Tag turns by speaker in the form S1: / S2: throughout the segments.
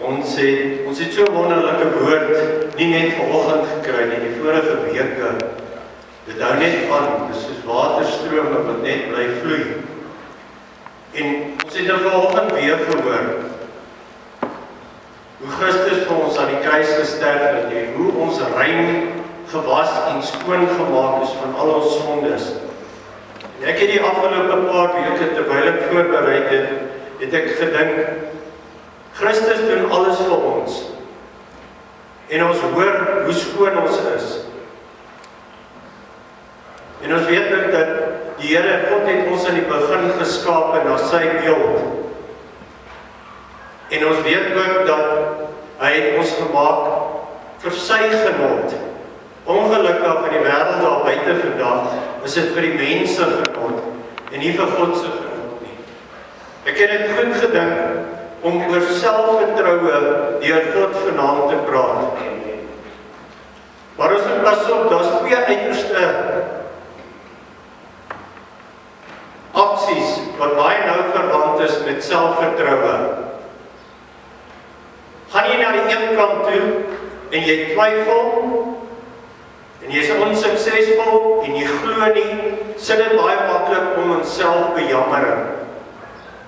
S1: Ons het so 'n wonderlike woord, nie net vanoggend gekry nie, die vorige weke. Dit hou net aan, dis soos waterstrome wat net bly vloei. En ons het nou vanoggend weer gehoor, hoe Christus vir ons aan die kruis gesterf het, en hoe ons rein, gewas en skoon gemaak is van al ons sondes. En ek het die afgelope paar weke, terwyl ek voorberei het ek gedink, Christus doen alles vir ons. En ons hoor hoe skoon ons is. En ons weet ook dat die Here, God het ons in die begin geskape na sy beeld. En ons weet ook dat hy het ons gemaak vir sy genot. Ongelukkig in die wêreld daar buite vandag, is dit vir die mense genot, en nie vir God se genot nie. Ek het dit goed gedink, om oor selfvertroue deur God vanaand te praat. Maar ons moet pas op, daar's twee uiterste aksies wat baie nou verwant is met selfvertroue. Gaan jy na die een kant toe en jy twyfel en jy is onsuksesvol en jy glo nie, sit dit baie maklik om in selfbejammering.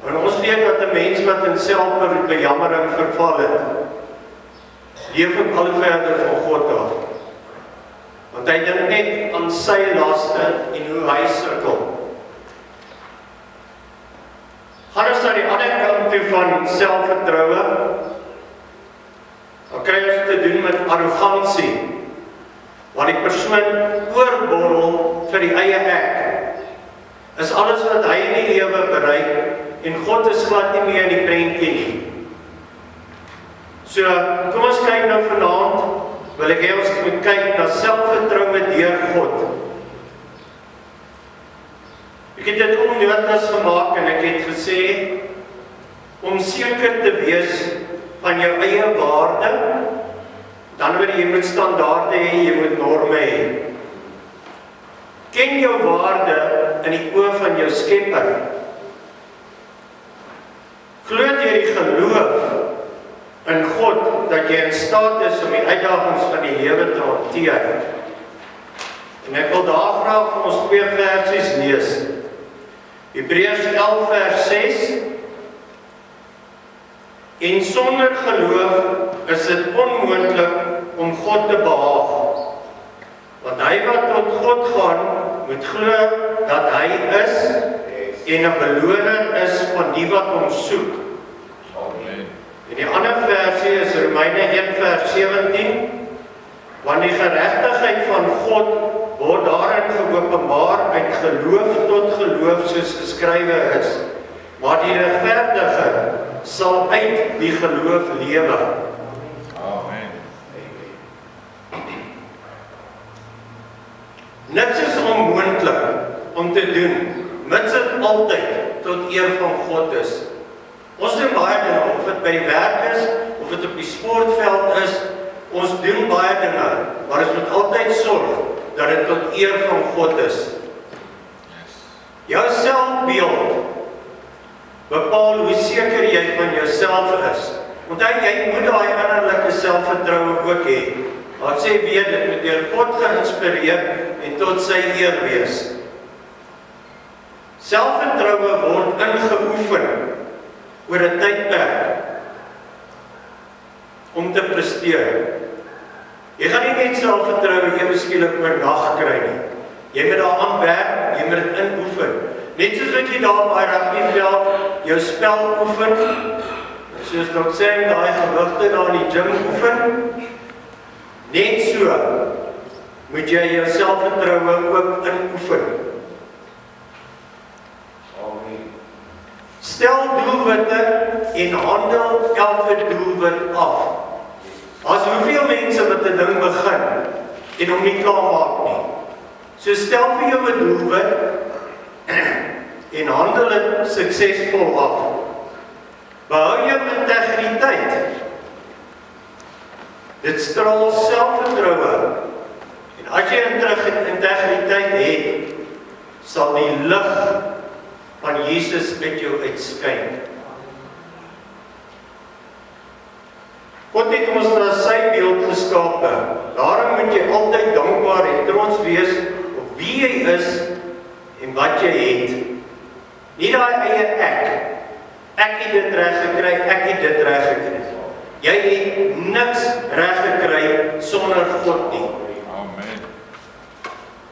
S1: En ons weet dat 'n mens wat in selfbejammering verval het, leef ook al verder van God af. Want hy dink net aan sy laste en hoe hy sukkel. Gaan ons na die ander kant toe van selfvertroue, dan kry ons te doen met arrogansie, waar die persoon oorborrel vir die eie ek. Is alles wat hy in die lewe bereik, en God is glad nie meer in die prentjie nie. So, kom ons kyk nou vanaand, wil ek hê ons moet kyk na selfvertroue deur God. Ek het dit onnodig gemaak en ek het gesê, om seker te wees van jou eie waarde, dan wil jy moet standaarde hê, jy moet norme hê. Ken jou waarde in die oë van jou Skepper. Glo deur die geloof in God dat jy in staat is om die uitdagings van die lewe te hanteer. En ek wil daar graag vir ons twee versies lees. Hebreërs 11 vers 6. En sonder geloof is dit onmoontlik om God te behaag. Want hy wat tot God gaan, moet glo dat hy is en 'n beloner is van die wat hom soek. Amen. En die ander versie is Romeine 1 vers 17. Want die geregtigheid van God word daarin geopenbaar uit geloof tot geloof soos geskrywe is. Maar die regverdige sal uit die geloof lewe. Amen. Niks is onmoontlik om te doen, mits dit altyd tot eer van God is. Ons doen baie dinge, of dit by die werk is, of dit op die sportveld is, ons doen baie dinge, maar ons moet altyd sorg dat dit tot eer van God is. Jou selfbeeld bepaal hoe seker jy van jouself is. Want jy moet daai innerlike selfvertroue ook hê. Wat sê weet dit moet deur God geïnspireer en tot sy eer wees. Selfvertroue word ingeoefen oor 'n tydperk om te presteer. Jy gaan nie net selfvertroue ewe skielik oornag kry nie. Jy moet daaraan werk, jy moet dit inoefen. Net soos wat jy daar by rugbyveld jou spel oefen, soos ek sê, daai gewigte daar in die gym oefen, net so moet jy jou selfvertroue ook inoefen. Stel doelwitte en handel elke doelwit af. As hoeveel mense wat 'n ding begin en hom nie klaar maak nie. So stel vir jou 'n doelwit en handel dit suksesvol af. Behou jou integriteit. Dit straal selfvertroue. En as jy integriteit het, sal die lig van Jesus uit jou uitskyn. God het ons na sy beeld geskape. Daarom moet jy altyd dankbaar en trots wees op wie jy is en wat jy het. Nie daai eie ek. Ek het dit reg gekry, ek het dit reg gekry. Jy het niks reg gekry sonder God nie.
S2: Amen.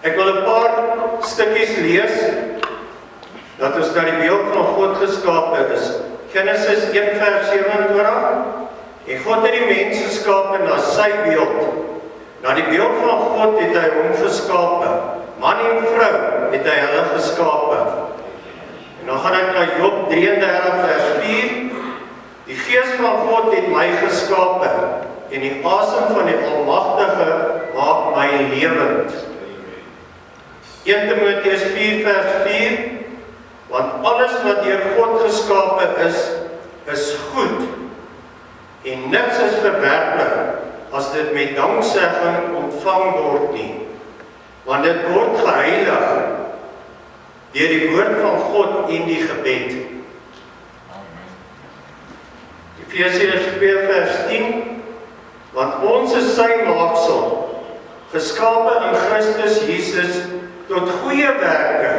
S1: Ek wil 'n paar stukkies lees dat ons na die beeld van God geskape is. Genesis 1 vers 27. En God het die mens geskape na sy beeld. Na die beeld van God het hy hom geskape. Man en vrou het hy hulle geskape. En dan gaan ek na Job 33 vers 4. Die gees van God het my geskape en die asem van die Almagtige maak my lewend. 1 Timoteus 4 vers 4. Want alles wat deur God geskape is goed en niks is verwerplik as dit met danksegging ontvang word nie. Want dit word geheilig deur die woord van God en die gebed. Efesiërs 2 vers 10. Want ons is sy maaksel, geskape in Christus Jesus tot goeie werke,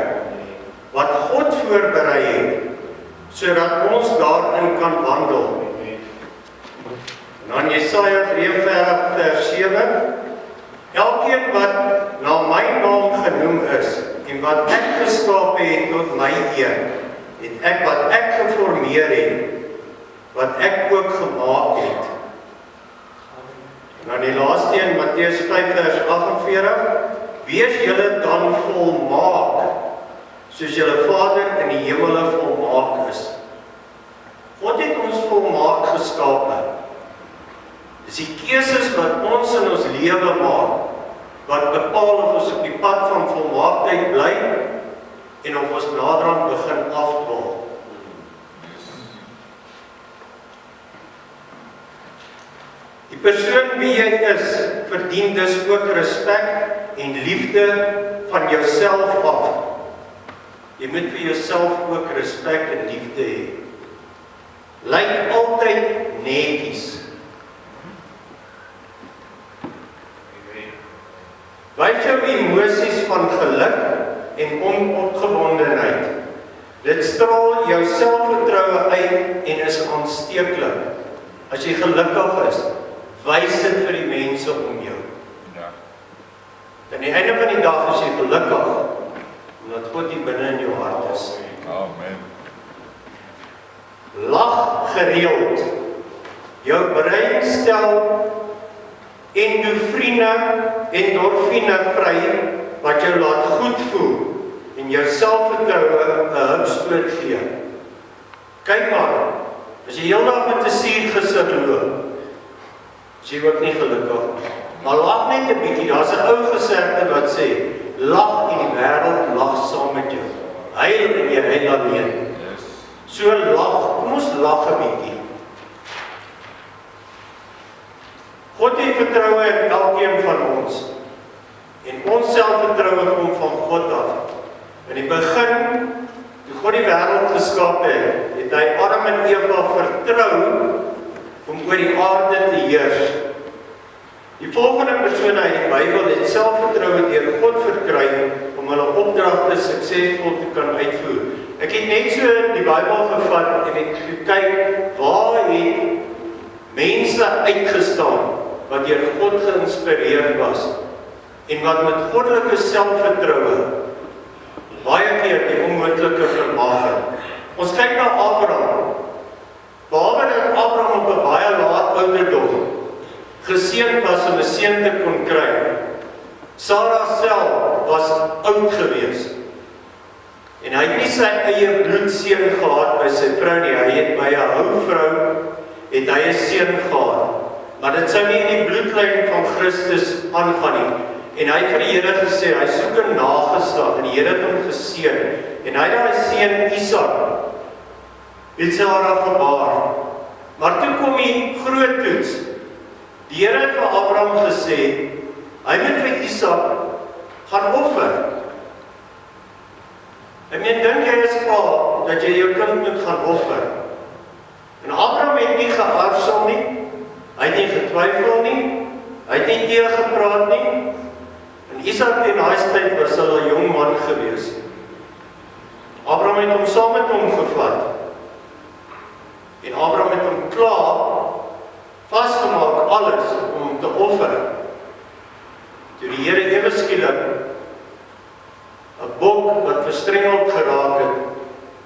S1: wat God voorberei het, sodat ons daarin kan wandel. En dan Jesaja 43 vers 7. Elkeen wat na my naam genoem is, en wat ek geskape het tot my eer, het ek wat ek geformeer het, wat ek ook gemaak het. En dan die laaste een, Matteus 5 vers 48. Wees julle dan volmaak, soos julle Vader in die hemele volmaak is. God het ons volmaak geskape. Dis die keuses wat ons in ons lewe maak, wat bepaal of ons op die pad van volmaaktheid bly, en of ons naderhand begin afdwaal. Die persoon wie jy is, verdien dus ook respek en liefde van jouself af. Jy moet vir jouself ook respek en liefde hê. Lyk altyd netjies. Wys jou emosies van geluk en onopgewondenheid. Dit straal jou selfvertroue uit en is aansteeklik. As jy gelukkig is, wys dit vir die mense om jou. Ja. Aan die einde van die dag is jy gelukkig, omdat God die binne in jou hart is.
S2: Amen.
S1: Lag gereeld. Jou brein stel endorfine vry, wat jou laat goed voel, en jou selfvertroue 'n hupstoot gee. Kyk maar, as jy heeldag met 'n suur gesig loop, is jy ook nie gelukkig. Maar lag net 'n bietjie, daar's 'n ou gesegde wat sê, lag en die wêreld lag saam met jou. Huil en jy huil alleen. So lag, kom ons lag 'n bietjie. God het vertroue in elkeen van ons. En ons selfvertroue kom van God af. In die begin, toe God die wêreld geskaap het hy Adam en Eva vertrou om oor die aarde te heers. Die volgende persone uit die Bybel het selfvertroue deur God verkry om hulle opdragte suksesvol te kan uitvoer. Ek het net so die Bybel gevat en ek gekyk waar het mense uitgestaan wat deur God geïnspireerd was en wat met goddelike selfvertroue baie keer die onmoontlike vermag het. Ons kyk na Abraham. Behalwe dat Abraham op 'n baie laat ouderdom geseënd was om 'n seun te kon kry, Sara self was oud gewees. En hy het nie sy eie bloedseun gehad by sy vrou nie. Hy het by 'n ou vrou het hy 'n seun gehad. Maar dit sou nie in die bloedlyn van Christus aangaan nie. En hy het vir die Here gesê, hy soek 'n nageslag en die Here het hom geseën. En hy het daai seun Isak het Sara gebaar. Maar toe kom die groot toets. Die Here het vir Abraham gesê, hy moet vir Isak gaan offer. Ek meen, dink jy is pa, dat jy jou kind moet gaan offer? En Abraham het nie geaarzel nie. Hy het het nie teëgepraat nie. En Isak in daai tyd was al 'n jong man gewees. Abraham het hom saam met hom gevat. En Abraham het hom klaar vasgemaak alles om hom te offer. Toe die Here ewe skielik 'n bok wat verstrengeld geraak het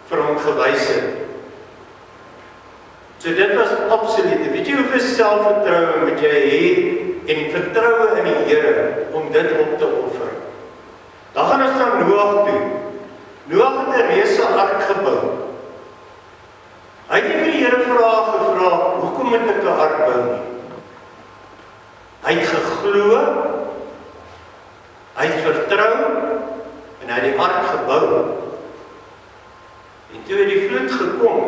S1: vir hom gewys het. So dit was absoluut. Weet jy hoeveel selfvertroue moet jy hê en vertroue in die Here om dit op te offer? Dan gaan ons na Noag toe. Noag het 'n reuse ark gebou. Hy het nie vir die Here gevra, hoekom moet ek 'n ark bou nie? Hy het geglo, hy het vertrou, en hy het die ark gebou. En toe het die vloed gekom,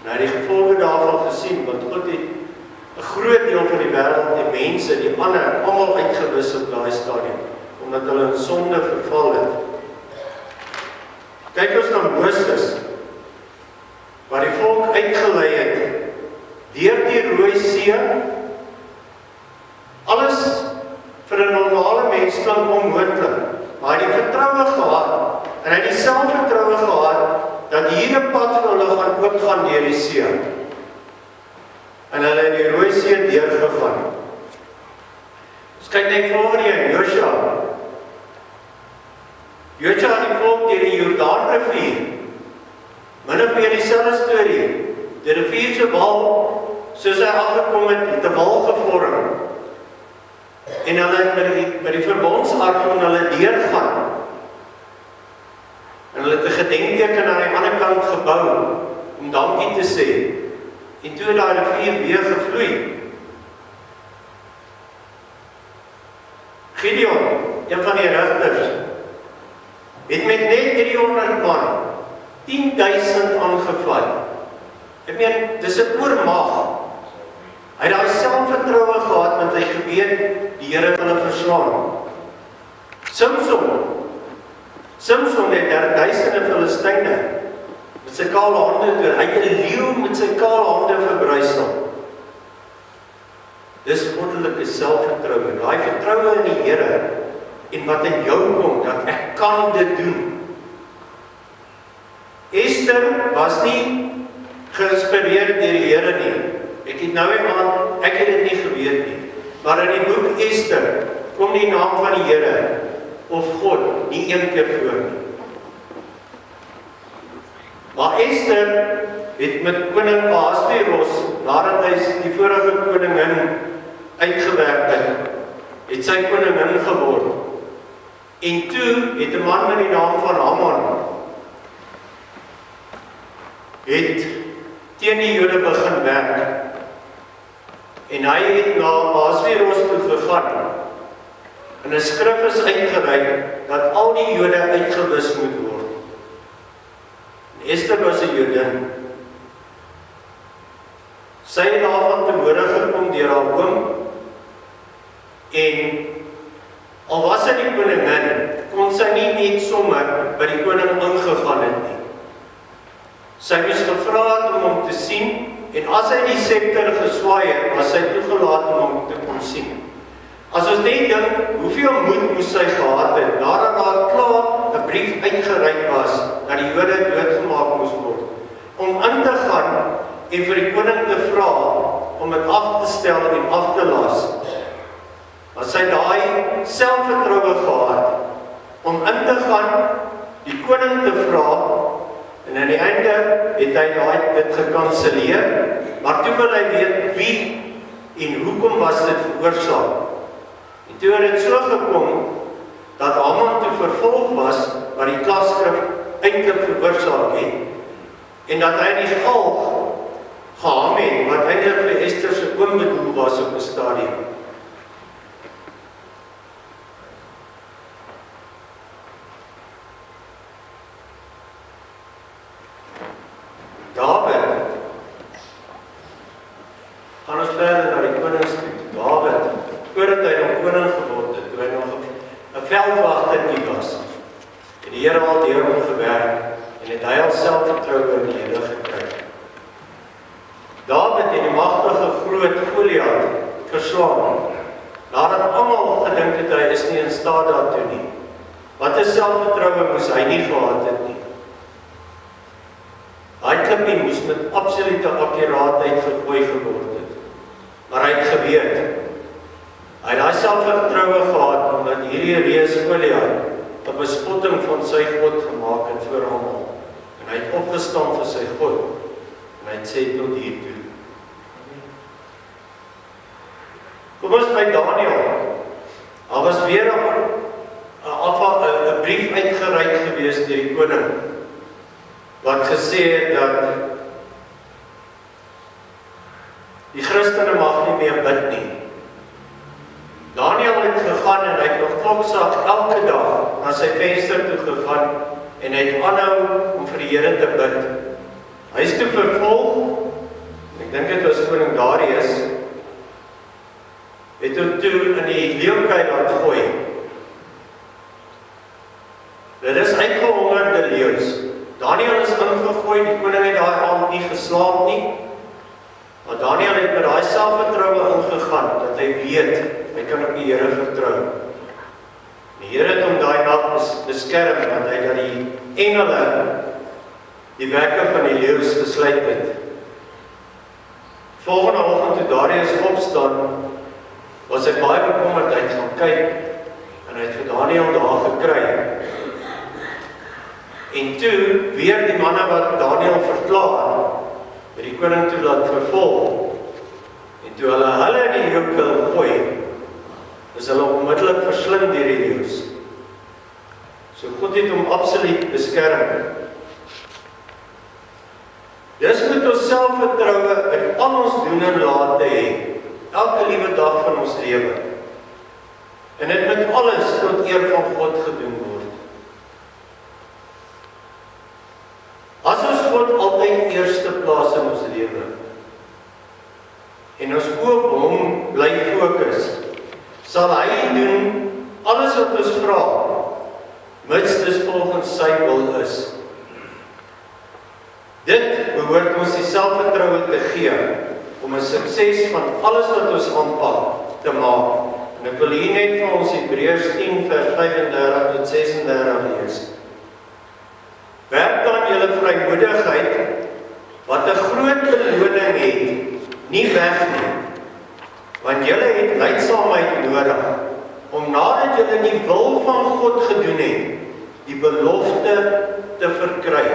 S1: en hy het die gevolge daarvan gesien, want God het 'n groot deel van die wêreld, die mense, die ander, almal uitgewis op daai stadium, omdat hulle in sonde verval het. Kyk ons na Moses, waar die volk uitgelei het, deur die Rooi See, alles vir 'n normale mens klink onmoontlik, maar hy het die vertroue gehad, en hy het die selfvertroue gehad, dat hier 'n pad vir hulle gaan oopgaan deur die see. En hulle het die Rooi See deurgegaan. Ons kyk net voor hier, Joshua. Joshua het die volk deur die Jordaanrivier, min of meer dieselfde storie, die rivier se wal, soos hy afgekom het 'n wal gevorm. En hulle het by die verbondsark kon hulle deurgaan. En hulle het 'n gedenkteken aan die ander kant gebou, om dankie te sê. En toe het daai rivier weer gevloei. Gideon, een van die rigters, het met net 300 man 10.000 aangevat. Ek meen, dis 'n oormag. Hy het daai selfvertroue gehad, want hy geweet die Here het hulle verslaan. Samson het duisende Filistyne met sy kale hande toe. Hy het 'n leeu met sy kale hande verbrysel. Dis goddelike selfvertroue. Daai vertroue in die Here en wat in jou kom, dat ek kan dit doen. Esther was nie geïnspireer deur die Here nie. Ek het dit nie geweet nie. Maar in die boek Esther kom die naam van die Here of God nie een keer voor nie. Maar Esther het met koning Ahasveros, nadat hy die vorige koningin uitgewerk het sy koningin geword. En toe het 'n man met die naam van Haman het teen die Jode begin werk. En hy het na Ahasveros toe gegaan. En 'n skrif is uitgereik dat al die Jode uitgewis moet word. En Esther was 'n Jodin. Sy het daarvan te hore gekom deur haar oom. En al was sy die koningin, kon sy nie net sommer by die koning ingegaan het nie. Sy moes gevra het om hom te sien, en as hy die scepter geswaai het, was sy toegelaat om hom te kon sien. As ons net dink, hoeveel moed moes sy gehad het, nadat daar klaar 'n brief uitgereik was, dat die Jode doodgemaak moes word, om in te gaan en vir die koning te vra, om dit af te stel en af te las. Maar sy daai selfvertroue gehad, om in te gaan, die koning te vra, en aan die einde het hy dit gekanselleer, maar toe wil hy weet wie en hoekom was dit veroorsaak. En toe het dit so gekom, dat Haman toe vervolg was, wat die klasskrif eintlik veroorsaak het, en dat hy die galg gehang het, wat eintlik vir Esther se oom bedoel was op 'n stadium. David, gaan ons verder na die konings toe. David, voordat hy nog koning geword het, toe hy nog 'n veldwagter was, en die Here al deur hom gewerk, en het hy al selfvertroue in die Here gekry. David het die magtige groot Goliat verslaan. nadat almal gedink het hy is nie in staat daartoe nie. Wat 'n selfvertroue moes hy nie gehad het nie. Daai klippie moes met absolute akkuraatheid gegooi geword het. Maar hy het geweet. Hy het daai selfvertroue gehad omdat hierdie reus Goliat 'n bespotting van sy God gemaak het vir almal. En hy het opgestaan vir sy God. En hy het sê tot hier toe. Kom ons by Daniel. Daar was weer 'n brief uitgereik gewees deur die koning wat gesê het dat die Christene mag nie meer bid nie. Daniel het gegaan en hy het nog klokslag elke dag na sy venster toe gegaan en hy het aanhou om vir die Here te bid. Hy is toe vervolg, ek dink dit was koning Darius, het hom toe in die leeukuil laat gooi. Dit is uitgehongerde leeu's. Daniel is ingegooi, die koning het daai aand nie geslaap nie. Maar Daniel het met daai selfvertroue ingegaan, dat hy weet, hy kan op die Here vertrou. Die Here het hom daai nag beskerm, want hy dat die engele die bekke van die leeu's gesluit het. Volgende oggend toe Darius opstaan, was hy baie bekommerd, hy het gaan kyk, en hy het vir Daniel daar gekry. En toe, weer die manne wat Daniel verklaar, met die koning toe laat vervolg, en toe hulle in die leeukuil gooi, is hulle onmiddellik verslind deur die leeu's. So God het hom absoluut beskerm. Dis moet ons selfvertroue in al ons doen en late hê, elke liewe dag van ons lewe. En dit moet alles tot eer van God gedoen word. As ons God altyd eerste plaas in ons lewe, en ons oop hom bly fokus, sal hy doen alles wat ons vra, mits dis volgens sy wil is. Dit behoort ons die selfvertroue te gee, om 'n sukses van alles wat ons aanpak te maak. En ek wil hier net vir ons Hebreërs 10 vers 35 tot 36 lees. Werk dan julle vrymoedigheid, wat 'n groot beloning het, nie weg nie, want julle het lydsaamheid nodig, om nadat julle die wil van God gedoen het, die belofte te verkry.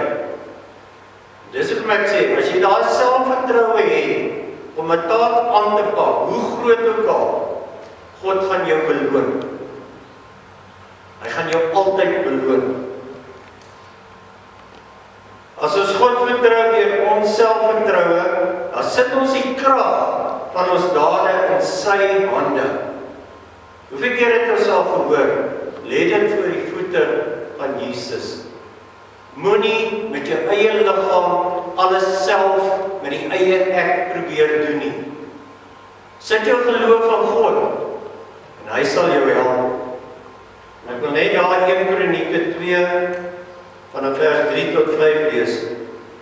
S1: Dis wat ek sê, as jy daar selfvertroue het, om 'n taak aan te pak, hoe groot ook al, God gaan jou beloon. Hy gaan jou altyd beloon. As ons God vertrou deur ons selfvertroue, dan sit ons die krag van ons dade in sy hande. Hoeveel keer het ons al gehoor, lê dit voor die voete van Jesus. Moenie met jou eie liggaam alles self met die eie ek probeer doen nie. Sit jou geloof aan God en hy sal jou help. En ek wil net daar 1 Kronieke 2 van vers 3 tot 5 lees.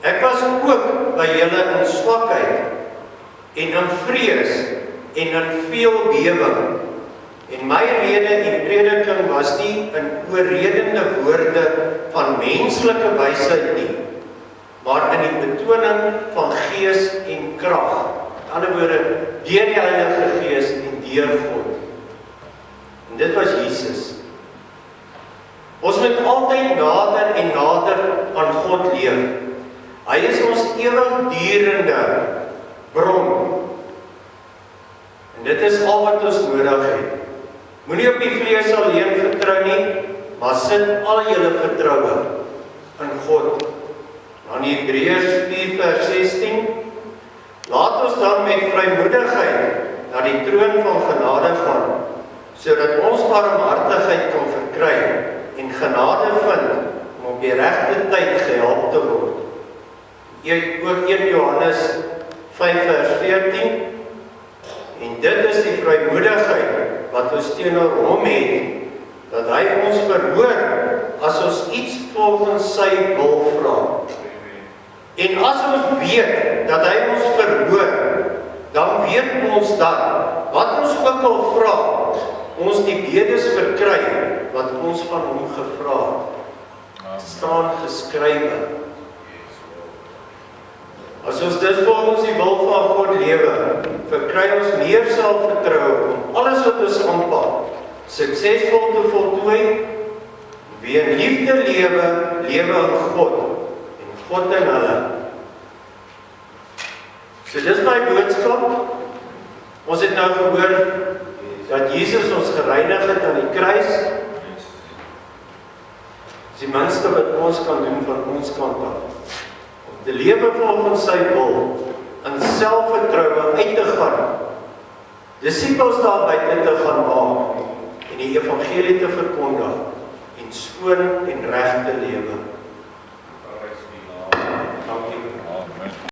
S1: Ek was ook by julle in swakheid en in vrees en in veel bewing. En my rede en prediking was nie in oorredende woorde van menslike wysheid nie, maar in die betoning van gees en krag. Met ander woorde, deur die Heilige Gees en deur God. En dit was Jesus. Ons moet altyd nader en nader aan God leef. Hy is ons ewigdurende bron. En dit is al wat ons nodig het. Moenie op die vlees alleen vertrou nie, maar sit al julle vertroue in God. Dan Hebreërs 4 vers 16. Laat ons dan met vrymoedigheid na die troon van genade gaan, sodat ons barmhartigheid kan verkry en genade vind om op die regte tyd gehelp te word. Ook 1 Johannes 5 vers 14. En dit is die vrymoedigheid wat ons teenoor hom het, dat hy ons verhoor as ons iets volgens sy wil vra. En as ons weet dat hy ons verhoor, dan weet ons dan, wat ons ook al vra, ons die bedes verkry wat ons van hom gevra het. Staan geskrywe. As ons dit volgens die wil van God lewe, verkry ons meer selfvertroue om alles wat ons aanpak, suksesvol te voltooi. Wie in liefde lewe, lewe in God en God in hulle. So dis my boodskap. Ons het nou gehoor dat Jesus ons gereinig het aan die kruis. Dis die minste wat ons kan doen van ons kant af. Om te lewe volgens sy wil, in selfvertroue uit te gaan, disippels daar buite te gaan maak en die evangelie te verkondig en skoon en reg te lewe.